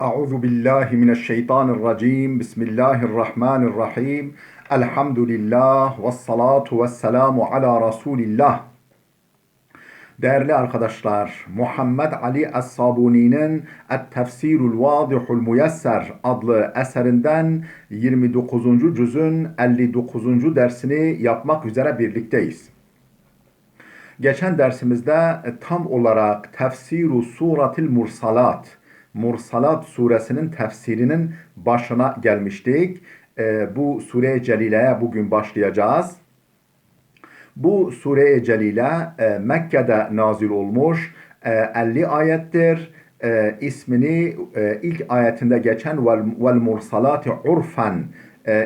Euzu billahi mineşşeytanirracim. Bismillahirrahmanirrahim. Elhamdülillah ve salatu ve selamu ala Resulillah. Değerli arkadaşlar, Muhammed Ali Es-Sabuni'nin Et-Tefsirul Vadihul Muyesser adlı eserinden 29. cüzün 59. dersini yapmak üzere birlikteyiz. Geçen dersimizde tam olarak Tefsiru Suratil Mursalat, Mursalat suresinin tefsirinin başına gelmiştik. Bu sure-i celileye bugün başlayacağız. Bu sure-i celile Mekke'de nazil olmuş, 50 ayettir. İsmini ilk ayetinde geçen vel mursalati urfen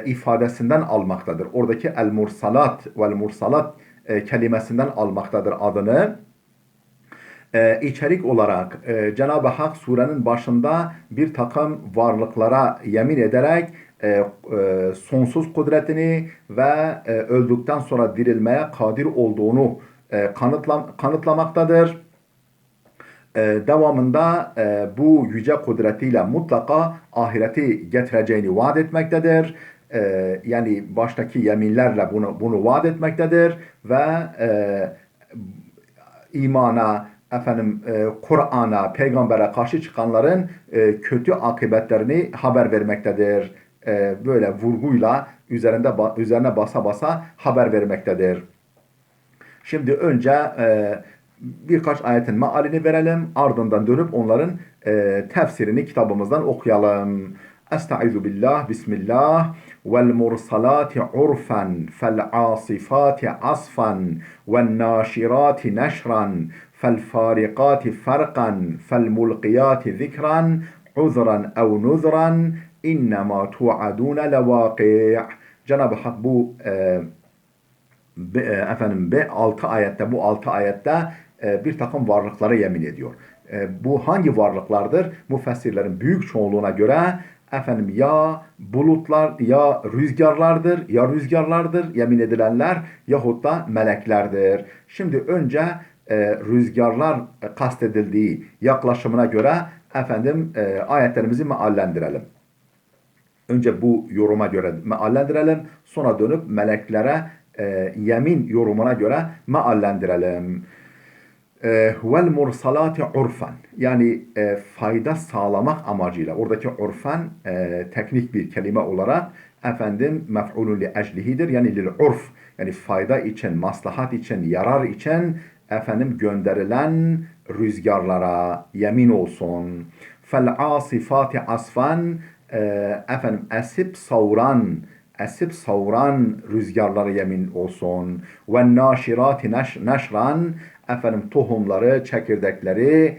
ifadesinden almaktadır. Oradaki el mursalat vel mursalat kelimesinden almaktadır adını. İçerik olarak Cenab-ı Hak surenin başında bir takım varlıklara yemin ederek sonsuz kudretini ve öldükten sonra dirilmeye kadir olduğunu kanıtlamaktadır. Devamında bu yüce kudretiyle mutlaka ahireti getireceğini vaat etmektedir. Yani baştaki yeminlerle bunu vaat etmektedir ve imana, Kur'an'a, peygambere karşı çıkanların kötü akıbetlerini haber vermektedir. Böyle vurguyla üzerine basa basa haber vermektedir. Şimdi önce birkaç ayetin mealini verelim. Ardından dönüp onların tefsirini kitabımızdan okuyalım. Estaizu billah, bismillah. Vel mursalati urfen, fel asifati asfan, vel naşirati neşran, fel farikati farkan, fel mulkiyati zikran, uzran ev nuzran, innema tu'adune levâki'. Cenab-ı Hak bu 6 ayette, bu 6 ayette bir takım varlıklara yemin ediyor. Bu hangi varlıklardır? Müfessirlerin büyük çoğunluğuna göre ya bulutlar ya rüzgarlardır yemin edilenler yahut da meleklerdir. Şimdi önce rüzgarlar kastedildiği yaklaşımına göre ayetlerimizi meallendirelim. Önce bu yoruma göre meallendirelim. Sonra dönüp meleklere yemin yorumuna göre meallendirelim. Vel mursalati urfen, yani fayda sağlamak amacıyla, oradaki urfen teknik bir kelime olarak mef'ulun li eclihidir, yani lil urf, yani fayda için, maslahat için, yarar için gönderilen rüzgarlara yemin olsun. Fel asifati asfan, esip savuran rüzgarlara yemin olsun. Ve naşirati neşran, tohumları, çekirdekleri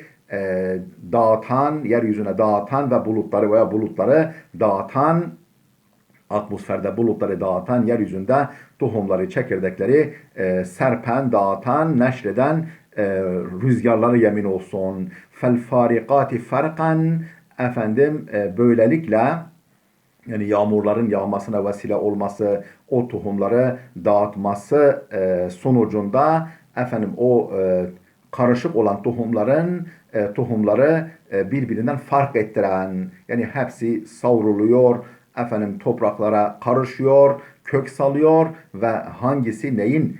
dağıtan, yeryüzüne dağıtan ve bulutları dağıtan, atmosferde bulutları dağıtan, yeryüzünde tohumları, çekirdekleri serpen, dağıtan, neşreden rüzgarları yemin olsun. Fel farikati farkan, böylelikle, yani yağmurların yağmasına vesile olması, o tohumları dağıtması sonucunda karışık olan tohumları birbirinden fark ettiren, yani hepsi savruluyor, topraklara karışıyor, kök salıyor ve hangisi neyin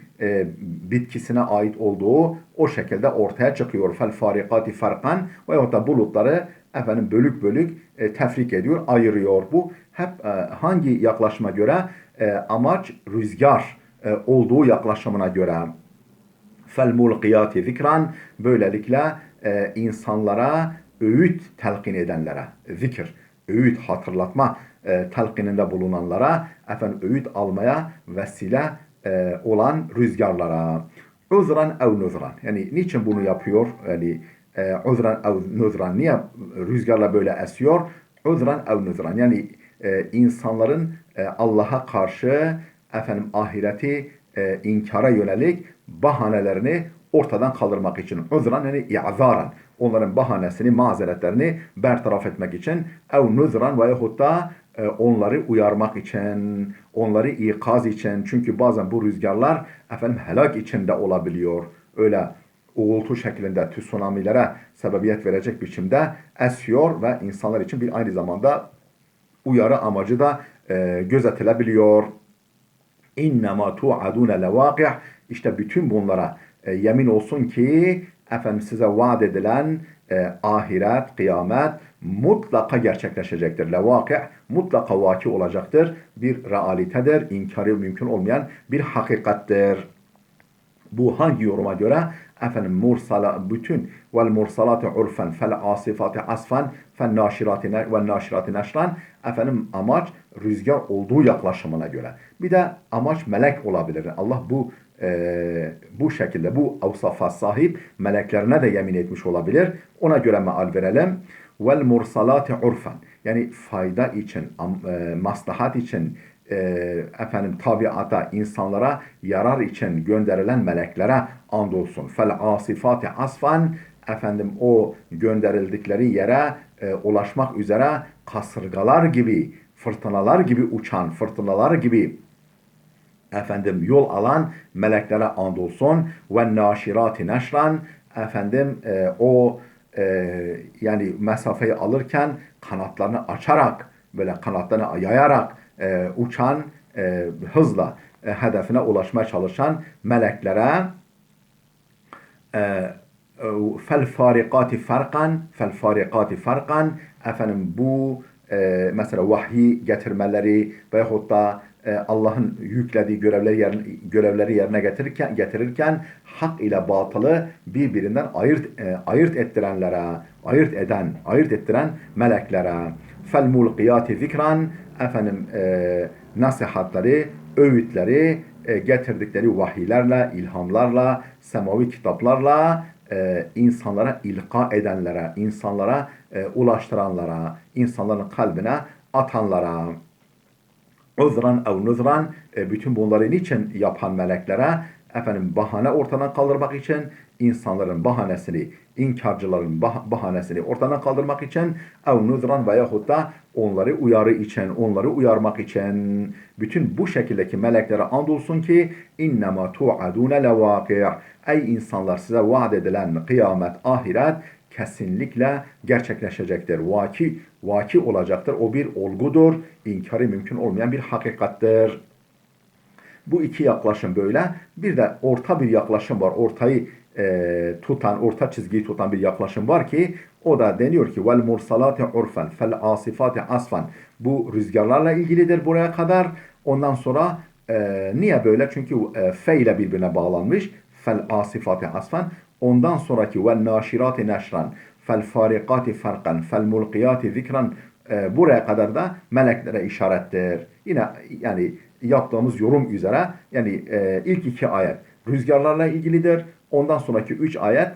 bitkisine ait olduğu o şekilde ortaya çıkıyor. Fel farikati farkan, veyahut da bulutları bölük bölük tefrik ediyor, ayırıyor. Bu hep hangi yaklaşıma göre? Amaç rüzgar olduğu yaklaşımına göre. Fel mulkiyati zikran, böylelikle insanlara öğüt telkin edenlere, zikir, öğüt hatırlatma telkininde bulunanlara, öğüt almaya vesile olan rüzgarlara. Uzran ev nuzran, yani niçin bunu yapıyor? Yani uzran ev nuzran, niye rüzgarla böyle esiyor? Uzran ev nuzran, yani insanların Allah'a karşı ahireti inkara yönelik bahanelerini ortadan kaldırmak için. Uzran, yani i'zaran, onların bahanesini, mazeretlerini bertaraf etmek için. Ev nuzran, veyahut da onları uyarmak için, onları ikaz için. Çünkü bazen bu rüzgarlar helak içinde olabiliyor. Öyle uğultu şeklinde tsunamilere sebebiyet verecek biçimde esiyor ve insanlar için bir aynı zamanda uyarı amacı da gözetilebiliyor. İnnemâ tu'adûne levâkih. İşte bütün bunlara yemin olsun ki efendim size vaat edilen ahiret, kıyamet mutlaka gerçekleşecektir. Levâkih mutlaka vaki olacaktır. Bir realitedir, inkarı mümkün olmayan bir hakikattir. Bu hangi yoruma göre? Efendim mursala bütün vel mursalati urfen fel asifati asfan fel naşirati ve naşirati neşran. Efendim amaç rüzgar olduğu yaklaşımına göre. Bir de amaç melek olabilir. Allah bu şekilde bu avsafa sahip meleklerine de yemin etmiş olabilir. Ona göre meal verelim. Vel mursalati urfen. Yani fayda için, maslahat için, efendim tabiata, insanlara yarar için gönderilen meleklere andolsun. Fel asifati asfan. Efendim o gönderildikleri yere ulaşmak üzere kasırgalar gibi, fırtınalar gibi uçan, fırtınalar gibi efendim yol alan meleklere andolsun. Ve naşirati neşran. Efendim yani mesafeyi alırken kanatlarını açarak, böyle kanatlarını yayarak uçan, hızla hedefine ulaşmaya çalışan meleklere fel farikati farkan, fel farikati farkan. Efendim bu mesela vahyi getirmeleri veyahut da Allah'ın yüklediği görevleri yerine getirirken hak ile batılı birbirinden ayırt ettiren meleklere. Fel mulkiyati zikran. Efendim nasihatleri, öğütleri getirdikleri vahiylerle, ilhamlarla, semavi kitaplarla insanlara ilka edenlere, insanlara ulaştıranlara, insanların kalbine atanlara, uzran ev nuzran, bütün bunları niçin yapan meleklere? Efendim bahane ortadan kaldırmak için, insanların bahanesini, inkarcıların bahanesini ortadan kaldırmak için, ev nuzran veyahut da onları uyarı için, onları uyarmak için, bütün bu şekildeki meleklere andolsun ki innema tu'adune levâki'. Ey insanlar, size vaat edilen kıyamet, ahiret kesinlikle gerçekleşecektir. Vaki olacaktır. O bir olgudur. İnkarı mümkün olmayan bir hakikattir. Bu iki yaklaşım böyle. Bir de orta bir yaklaşım var. Orta çizgiyi tutan bir yaklaşım var ki o da deniyor ki vel mursalati urfen fel asifati asfan. Bu rüzgarlarla ilgilidir buraya kadar. Ondan sonra niye böyle? Çünkü fe ile birbirine bağlanmış. Fel asifati asfan. Ondan sonraki vel naşirati neşran fel farikati farkan fel mulkiyati zikran, buraya kadar da meleklere işarettir. Yine yani yaptığımız yorum üzere yani ilk iki ayet rüzgarlarla ilgilidir. Ondan sonraki üç ayet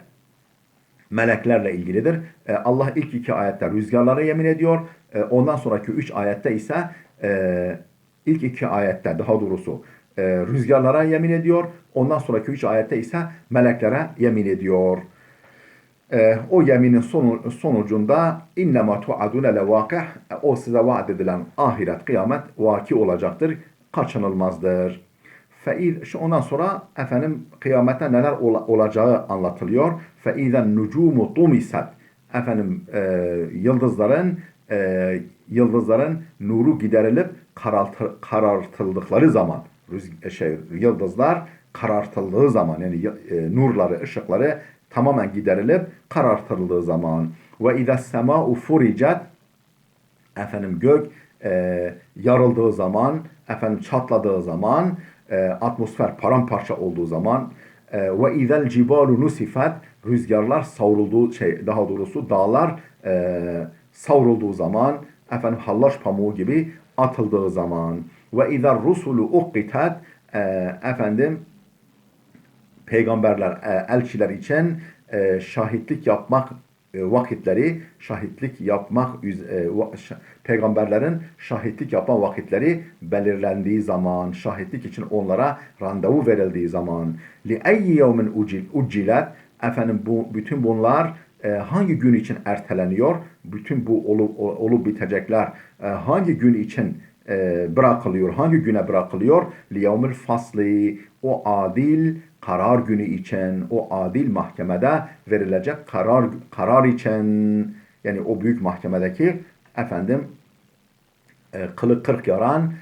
meleklerle ilgilidir. Allah ilk iki ayette rüzgarlara yemin ediyor. Ondan sonraki üç ayette ise ilk iki ayette daha doğrusu rüzgarlara yemin ediyor. Ondan sonraki üç ayette ise meleklere yemin ediyor. O yeminin sonucunda innema tu'adune levâkih, o size vaat edilen ahiret, kıyamet vaki olacaktır, kaçınılmazdır. Ondan sonra efendim kıyamette neler olacağı anlatılıyor. Feizen nucumu tumisat. Efendim yıldızların nuru giderilip karartıldıkları zaman, yıldızlar karartıldığı zaman, yani nurları, ışıkları tamamen giderilip karartıldığı zaman, ve izâ semâ'u furicet, efendim gök yarıldığı zaman, efendim çatladığı zaman, atmosfer paramparça olduğu zaman, ve izel cibalu nusifet, rüzgarlar savrulduğu daha doğrusu dağlar savrulduğu zaman, efendim hallaç pamuğu gibi atıldığı zaman, ve izel rusulu ukkitet, efendim peygamberler, elçiler için şahitlik yapmak peygamberlerin şahitlik yapma vakitleri belirlendiği zaman, şahitlik için onlara randevu verildiği zaman, li ayyi yevmin uccilet, efendim bütün bunlar hangi gün için erteleniyor? Bütün bu olup bitecekler hangi gün için bırakılıyor? Hangi güne bırakılıyor? Li yevmil fasli, o adil karar günü için, o adil mahkemede verilecek karar için, yani o büyük mahkemedeki kılık kırk yaran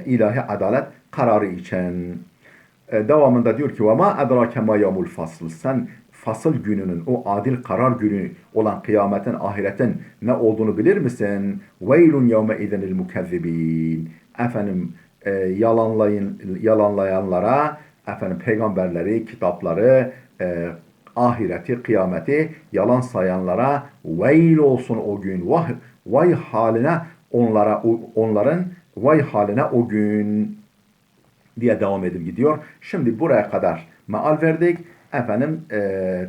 ilahi adalet kararı için. Devamında diyor ki وَمَا اَدْرَاكَ مَا يَوْمُ الْفَصْلِ Sen fasıl gününün, o adil karar günü olan kıyametin, ahiretin ne olduğunu bilir misin? وَيْلٌ يَوْمَئِذٍ الْمُكَذِّبِينَ Yalanlayanlara, peygamberleri, kitapları, ahireti, kıyameti yalan sayanlara veil olsun o gün. Vay haline vay haline o gün diye devam edip gidiyor. Şimdi buraya kadar meal verdik.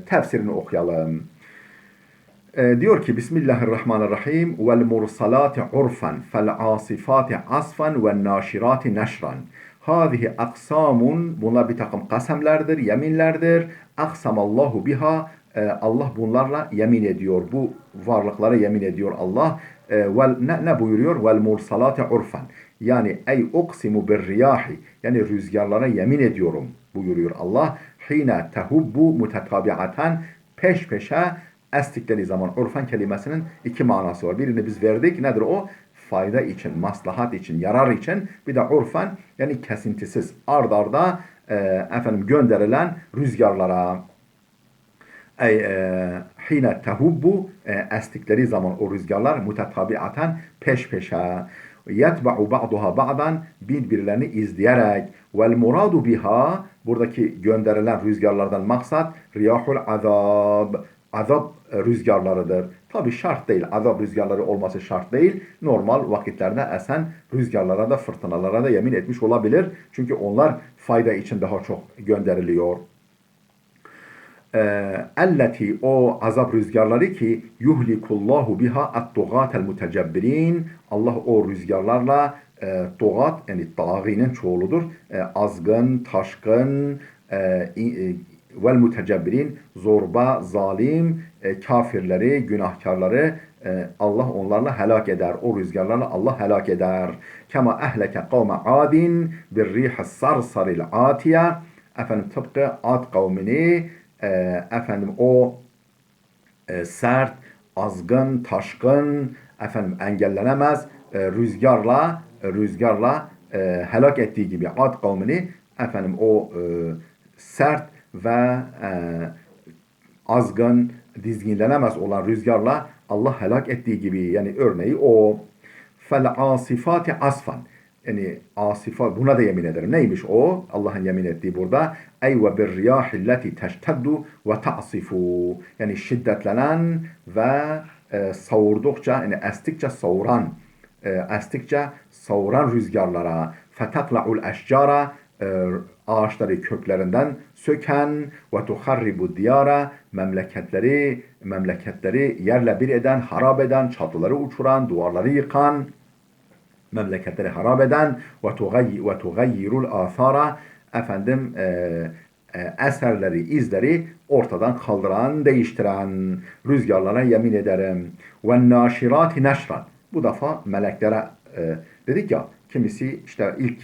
Tefsirini okuyalım. Diyor ki Bismillahirrahmanirrahim vel mursalati urfan fel asifati asfan ve naşirati neşran. Hâzihi aksamun, bunlar bir takım kasemlerdir, yeminlerdir. Aksamallahu biha, Allah bunlarla yemin ediyor. Bu varlıklara yemin ediyor Allah. Ne buyuruyor? Vel mursalati urfan. Yani ey uksimu bir riyahi. Yani rüzgarlara yemin ediyorum buyuruyor Allah. Hine tehubbu mutetabiaten, peş peşe estikleri zaman. Urfan kelimesinin iki manası var. Birini biz verdik. Nedir o? Fayda için, maslahat için, yarar için. Bir de urfan, yani kesintisiz, ard arda gönderilen rüzgarlara. Hine tehubbu, estikleri zaman o rüzgarlar, mutetabiaten, peş peşe. Yetba'u ba'duha ba'dan, birbirlerini izleyerek. Vel muradu biha, buradaki gönderilen rüzgarlardan maksat riyahul azab, azap rüzgarlarıdır. Tabi şart değil, azap rüzgarları olması şart değil. Normal vakitlerde esen rüzgarlara da, fırtınalara da yemin etmiş olabilir. Çünkü onlar fayda için daha çok gönderiliyor. Elleti, o azap rüzgarları ki yuhlikullahu biha at-tugatel mutecebbirin, Allah o rüzgarlarla tugat, yani tağinin çoğuludur, azgın, taşkın, vel mutecebbirin, zorba, zalim, kafirleri, günahkarları Allah onlarla helak eder. O rüzgarlarla Allah helak eder. Kema ehleke kavme adin bir rihas sarsaril atiye. Tıpkı Ad kavmini o sert, azgın, taşkın, engellenemez rüzgarla helak ettiği gibi Ad kavmini o sert ve azgın, dizginlenemez olan rüzgarla Allah helak ettiği gibi, yani örneği o. Fel asifati asfan, yani asifat, buna da yemin ederim. Neymiş o? Allah'ın yemin ettiği burada. Ey ve bir riyahilleti teşteddu ve ta'sifu. Yani şiddetlenen ve savurdukça, yani estikçe savuran rüzgarlara. Fetakla'ul eşcara, ağaçları köklerinden söken, ve tuharribu diyara, memleketleri yerle bir eden, harap eden, çatıları uçuran, duvarları yıkan, memleketleri harap eden, ve tugayyirul athara, eserleri, izleri ortadan kaldıran, değiştiren rüzgarlara yemin ederim. Ve naşirati neşran. Bu defa meleklere dedik ya, kimisi işte ilk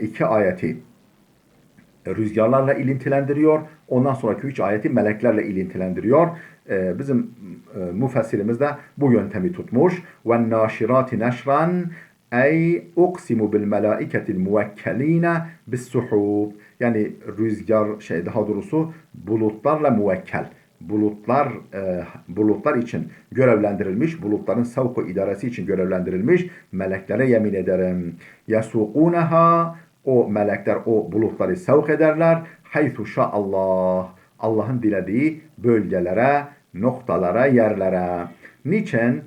iki ayeti rüzgarlarla ilintilendiriyor. Ondan sonraki 3 ayeti meleklerle ilintilendiriyor. Bizim müfessirimiz de bu yöntemi tutmuş. Ve naşirati neşran ey uksimu bil melaiketil muvekkeline bis suhub. Yani rüzgar, daha doğrusu bulutlarla muvekkel. Bulutlar için görevlendirilmiş, bulutların sevk idaresi için görevlendirilmiş meleklere yemin ederim. Yasuqunaha, o melekler o bulutları sevk ederler. Haythu şa'allah, Allah'ın dilediği bölgelere, noktalara, yerlere. Niçin?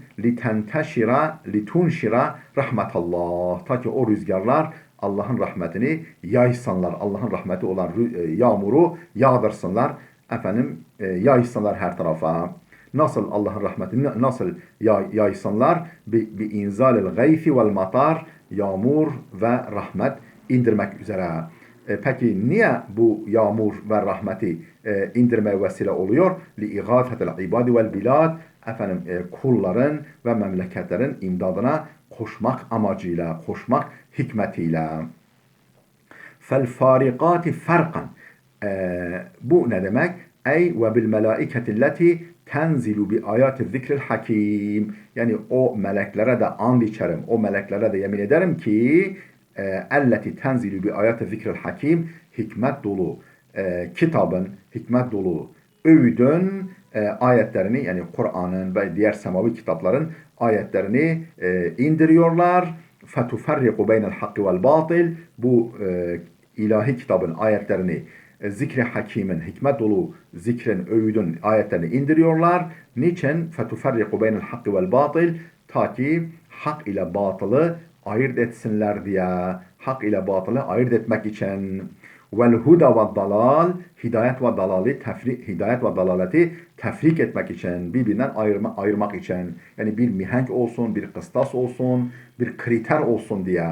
Litunşira rahmetallah. Ta ki o rüzgarlar Allah'ın rahmetini yaysanlar, Allah'ın rahmeti olan yağmuru yağdırsınlar. Yaysınlar her tarafa. Nasıl Allah'ın rahmetini nasıl yaysınlar? Bi inzalil gayfi vel matar, yağmur ve rahmet indirmek üzere. Peki niye bu yağmur ve rahmeti indirmeye vesile oluyor? Li'igâfetil ibadi vel bilad, kulların ve memleketlerin imdadına koşmak amacıyla, koşmak hikmetiyle. فَالْفَارِقَاتِ فَرْقًا. Bu ne demek? Ey ve bil melaiketilleti tenzilu bi ayati zikril hakim. Yani o meleklere de and içerim. O meleklere de yemin ederim ki elleti tenzilu bi ayati zikril hakim, hikmet dolu kitabın, hikmet dolu öğüdün ayetlerini, yani Kur'an'ın ve diğer semavi kitapların ayetlerini indiriyorlar. فَتُفَرِّقُ بَيْنَ الْحَقِّ وَالْبَاطِلِ. Bu ilahi kitabın ayetlerini, zikri hakimin, hikmet dolu zikrin, öğüdün ayetlerini indiriyorlar. Niçin? فَتُفَرِّقُ بَيْنَ الْحَقِّ وَالْبَاطِلِ. Ta ki hak ile batılı ayırt etsinler diye. Hak ile batılı ayırt etmek için. Vel huda ve dalal, hidayet ve dalali hidayet ve dalaleti tefrik etmek için, birbirinden ayırmak için. Yani bir mihenk olsun, bir kıstas olsun, bir kriter olsun diye.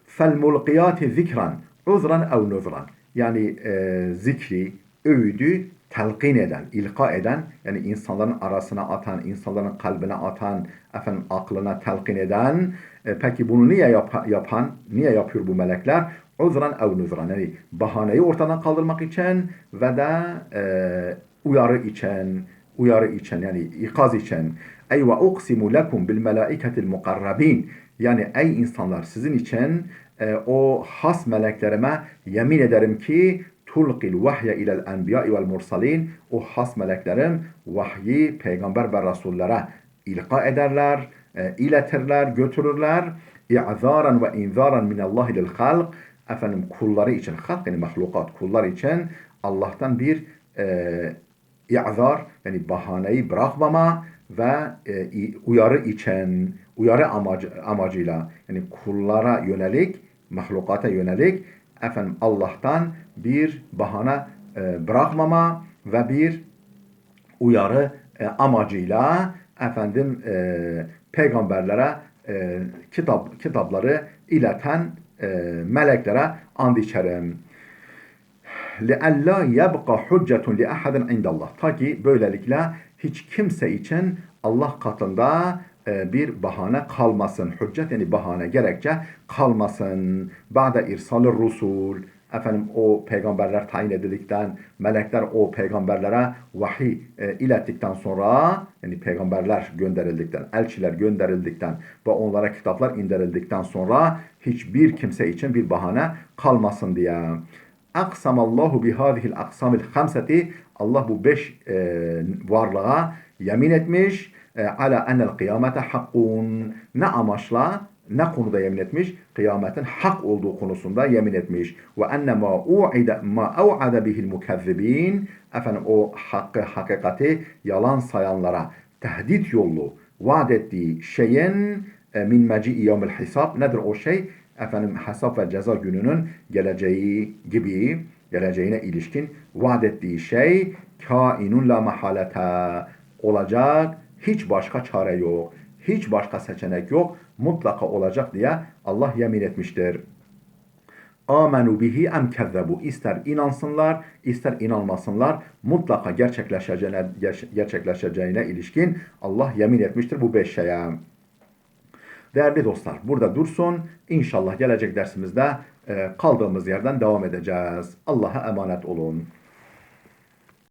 Fel mulqiyati zikran uzran ev nuzran. Yani zikri, öğüdü telkin eden, ilka eden, yani insanların arasına atan, insanların kalbine atan, efendim aklına telkin eden. Peki bunu niye yapan, niye yapıyor bu melekler? Uzran ev nuzran. Yani bahaneyi ortadan kaldırmak için ve de uyarı için, yani ikaz için. Ey ve uksimu lekum bil melaiketil mukarrabin. Yani ey insanlar, sizin için o has meleklerime yemin ederim ki tulqil vahye ilel enbiya'i vel mursalin. O has meleklerim vahyi peygamber ve rasullere ilka ederler, iletirler, götürürler. İ'zaran ve inzaran minallahi lil halq. Efendim kulları için, halk yani mahlukat, kullar için Allah'tan bir i'zar, yani bahaneyi bırakmama ve uyarı için, uyarı amacıyla, yani kullara yönelik, mahlukata yönelik efendim Allah'tan bir bahane bırakmama ve bir uyarı amacıyla efendim peygamberlere kitapları ileten meleklere and içerim. لِأَلَّا يَبْقَ حُجَّةٌ لِأَحَدٍ عِنْدَ اللّٰهِ. Ta ki böylelikle hiç kimse için Allah katında bir bahane kalmasın. Hüccet yani bahane, gerekçe kalmasın. Ba'de irsalir rusul. Efendim o peygamberler tayin edildikten, melekler o peygamberlere vahiy ilettikten sonra, yani peygamberler gönderildikten, elçiler gönderildikten ve onlara kitaplar indirildikten sonra hiçbir kimse için bir bahane kalmasın diye. Aksamallahu bihadihil aksamil hamseti. Allah bu 5 varlığa yemin etmiş. Ala enel kıyamete hakkun. Ne amaçla, ne konuda yemin etmiş? Kıyametin hak olduğu konusunda yemin etmiş. Ve enne ma ev'ade bihil mukezzibin. Efendim o hakkı, hakikati yalan sayanlara tehdit yolu vaat ettiği şeyin min meci'i yevmil hisab. Nedir o şey? Efendim hesap ve ceza gününün geleceği gibi, geleceğine ilişkin vaat ettiği şey kainun la mahalete olacak. Hiç başka çare yok. Hiç başka seçenek yok. Mutlaka olacak diye Allah yemin etmiştir. Amenu bihi em kezzebu. İster inansınlar, ister inanmasınlar. Mutlaka gerçekleşeceğine ilişkin Allah yemin etmiştir bu 5 şeye. Değerli dostlar, burada dursun. İnşallah gelecek dersimizde kaldığımız yerden devam edeceğiz. Allah'a emanet olun.